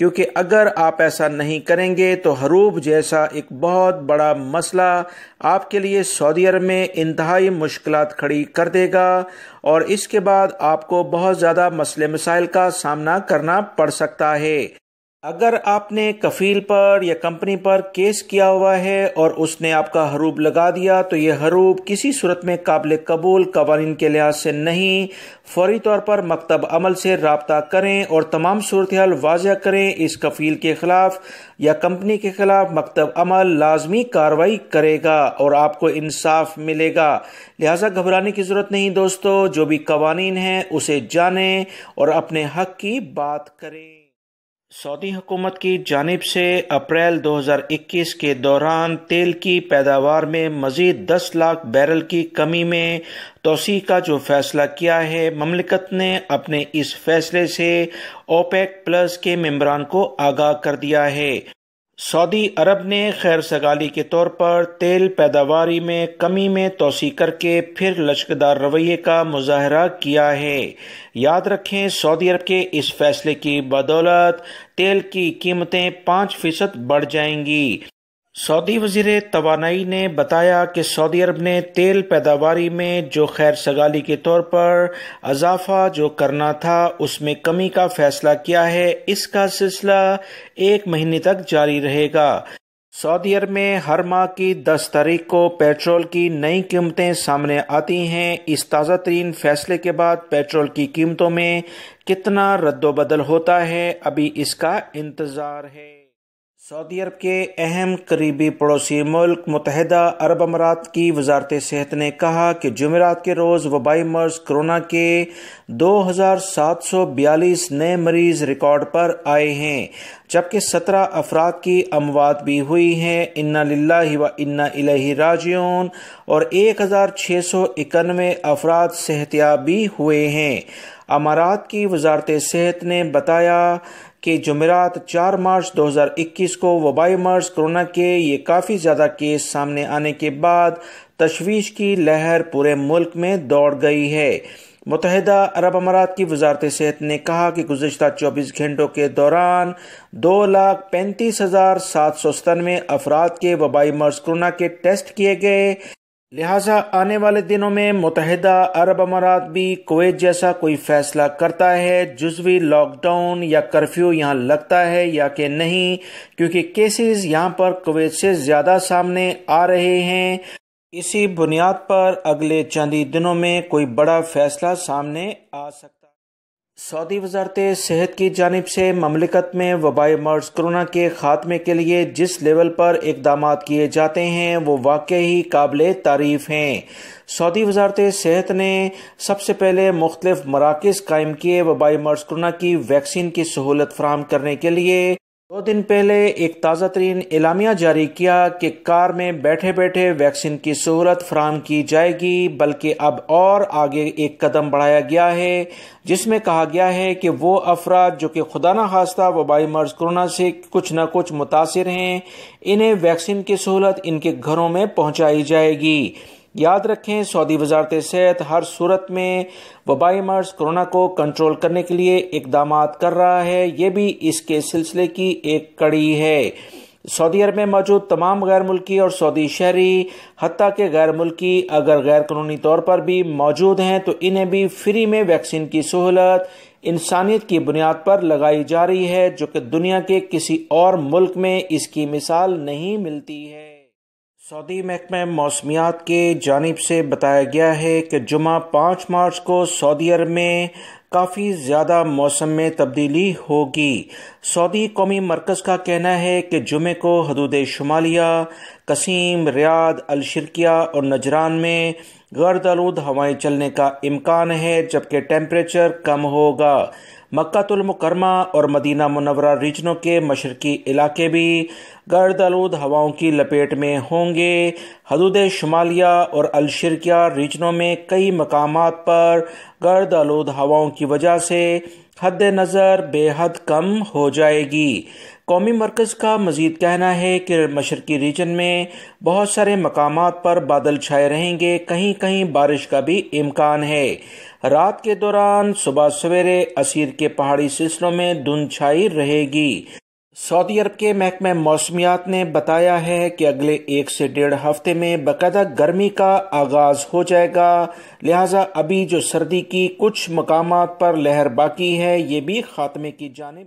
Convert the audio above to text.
کیونکہ اگر آپ ایسا نہیں کریں گے تو حروب جیسا ایک بہت بڑا مسئلہ آپ کے لیے سعودی عرب میں انتہائی مشکلات کھڑی کر دے گا، اور اس کے بعد آپ کو بہت زیادہ مسئلے مسائل کا سامنا کرنا پڑ سکتا ہے۔ اگر آپ نے کفیل پر یا کمپنی پر کیس کیا ہوا ہے اور اس نے آپ کا حروب لگا دیا تو یہ حروب کسی صورت میں قابل قبول قوانین کے لحاظ سے نہیں۔ فوری طور پر مکتب عمل سے رابطہ کریں اور تمام صورتحال واضح کریں۔ اس کفیل کے خلاف یا کمپنی کے خلاف مکتب عمل لازمی کارروائی کرے گا اور آپ کو انصاف ملے گا، لہٰذا گھبرانے کی ضرورت نہیں دوستو۔ جو بھی قوانین ہیں اسے جانیں اور اپنے حق کی بات کریں۔ سعودی حکومت کی جانب سے اپریل 2021 کے دوران تیل کی پیداوار میں مزید 10 لاکھ بیرل کی کمی میں توسیع کا جو فیصلہ کیا ہے، مملکت نے اپنے اس فیصلے سے اوپیک پلس کے ممبران کو آگاہ کر دیا ہے۔ سعودی عرب نے خیر سگالی کے طور پر تیل پیداواری میں کمی میں توسیع کر کے پھر لچکدار رویے کا مظاہرہ کیا ہے۔ یاد رکھیں، سعودی عرب کے اس فیصلے کی بدولت تیل کی قیمتیں 5% بڑھ جائیں گی۔ سعودی وزیر توانائی نے بتایا کہ سعودی عرب نے تیل پیداواری میں جو خیر سگالی کے طور پر اضافہ جو کرنا تھا اس میں کمی کا فیصلہ کیا ہے۔ اس کا سلسلہ 1 مہینے تک جاری رہے گا۔ سعودی عرب میں ہر ماہ کی 10 تاریخ کو پیٹرول کی نئی قیمتیں سامنے آتی ہیں۔ اس تازہ ترین فیصلے کے بعد پیٹرول کی قیمتوں میں کتنا رد و بدل ہوتا ہے، ابھی اس کا انتظار ہے۔ سعودی عرب کے اہم قریبی پڑوسی ملک متحدہ عرب امارات کی وزارت صحت نے کہا کہ جمعرات کے روز وبائی مرض کرونا کے 2742 نئے مریض ریکارڈ پر آئے ہیں، جبکہ 17 افراد کی اموات بھی ہوئی ہیں۔ انا للہ و انا الیہ راجعون، اور 1691 افراد صحتیاب بھی ہوئے ہیں۔ امارات کی وزارت صحت نے بتایا کہ جمعرات 4 مارچ 2021 کو وبائی مرض کرونا کے یہ کافی زیادہ کیس سامنے آنے کے بعد تشویش کی لہر پورے ملک میں دوڑ گئی ہے۔ متحدہ عرب امارات کی وزارت صحت نے کہا کہ گزشتہ 24 گھنٹوں کے دوران 2,35,797 افراد کے وبائی مرض کرونا کے ٹیسٹ کیے گئے، لہٰذا آنے والے دنوں میں متحدہ عرب امارات بھی کویت جیسا کوئی فیصلہ کرتا ہے، جزوی لاک ڈاؤن یا کرفیو یہاں لگتا ہے یا کہ نہیں، کیونکہ کیسز یہاں پر کویت سے زیادہ سامنے آ رہے ہیں۔ اسی بنیاد پر اگلے چند دنوں میں کوئی بڑا فیصلہ سامنے آ سکتا ہے۔ سعودی وزارت صحت کی جانب سے مملکت میں وبائی مرض کرونا کے خاتمے کے لیے جس لیول پر اقدامات کیے جاتے ہیں وہ واقعی قابل تعریف ہیں۔ سعودی وزارت صحت نے سب سے پہلے مختلف مراکز قائم کیے وبائی مرض کرونا کی ویکسین کی سہولت فراہم کرنے کے لیے۔ 2 دن پہلے ایک تازہ ترین اعلامیہ جاری کیا کہ کار میں بیٹھے بیٹھے ویکسین کی سہولت فراہم کی جائے گی، بلکہ اب اور آگے ایک قدم بڑھایا گیا ہے جس میں کہا گیا ہے کہ وہ افراد جو کہ خدا نہ خواستہ وبائی مرض کرونا سے کچھ نہ کچھ متاثر ہیں، انہیں ویکسین کی سہولت ان کے گھروں میں پہنچائی جائے گی۔ یاد رکھیں، سعودی وزارت صحت ہر صورت میں وبائی مرض کرونا کو کنٹرول کرنے کے لیے اقدامات کر رہا ہے، یہ بھی اس کے سلسلے کی ایک کڑی ہے۔ سعودی عرب میں موجود تمام غیر ملکی اور سعودی شہری، حتیٰ کہ غیر ملکی اگر غیر قانونی طور پر بھی موجود ہیں تو انہیں بھی فری میں ویکسین کی سہولت انسانیت کی بنیاد پر لگائی جا رہی ہے، جو کہ دنیا کے کسی اور ملک میں اس کی مثال نہیں ملتی ہے۔ سعودی محکمہ موسمیات کی جانب سے بتایا گیا ہے کہ جمعہ 5 مارچ کو سعودی عرب میں کافی زیادہ موسم میں تبدیلی ہوگی۔ سعودی قومی مرکز کا کہنا ہے کہ جمعے کو حدود شمالیہ، قصیم، ریاض، الشرقیہ اور نجران میں گرد آلود ہوائیں چلنے کا امکان ہے، جبکہ ٹیمپریچر کم ہوگا۔ مکہ المکرمہ اور مدینہ منورہ ریجنوں کے مشرقی علاقے بھی گرد آلود ہواؤں کی لپیٹ میں ہوں گے۔ حدود شمالیہ اور الشرقیہ ریجنوں میں کئی مقامات پر گرد آلود ہواؤں کی وجہ سے حد نظر بے حد کم ہو جائے گی۔ قومی مرکز کا مزید کہنا ہے کہ مشرقی ریجن میں بہت سارے مقامات پر بادل چھائے رہیں گے، کہیں کہیں بارش کا بھی امکان ہے۔ رات کے دوران صبح سویرے اسیر کے پہاڑی سلسلوں میں دھند چھائی رہے گی۔ سعودی عرب کے محکمہ موسمیات نے بتایا ہے کہ اگلے 1 سے 1.5 ہفتے میں باقاعدہ گرمی کا آغاز ہو جائے گا، لہٰذا ابھی جو سردی کی کچھ مقامات پر لہر باقی ہے یہ بھی خاتمے کی جانب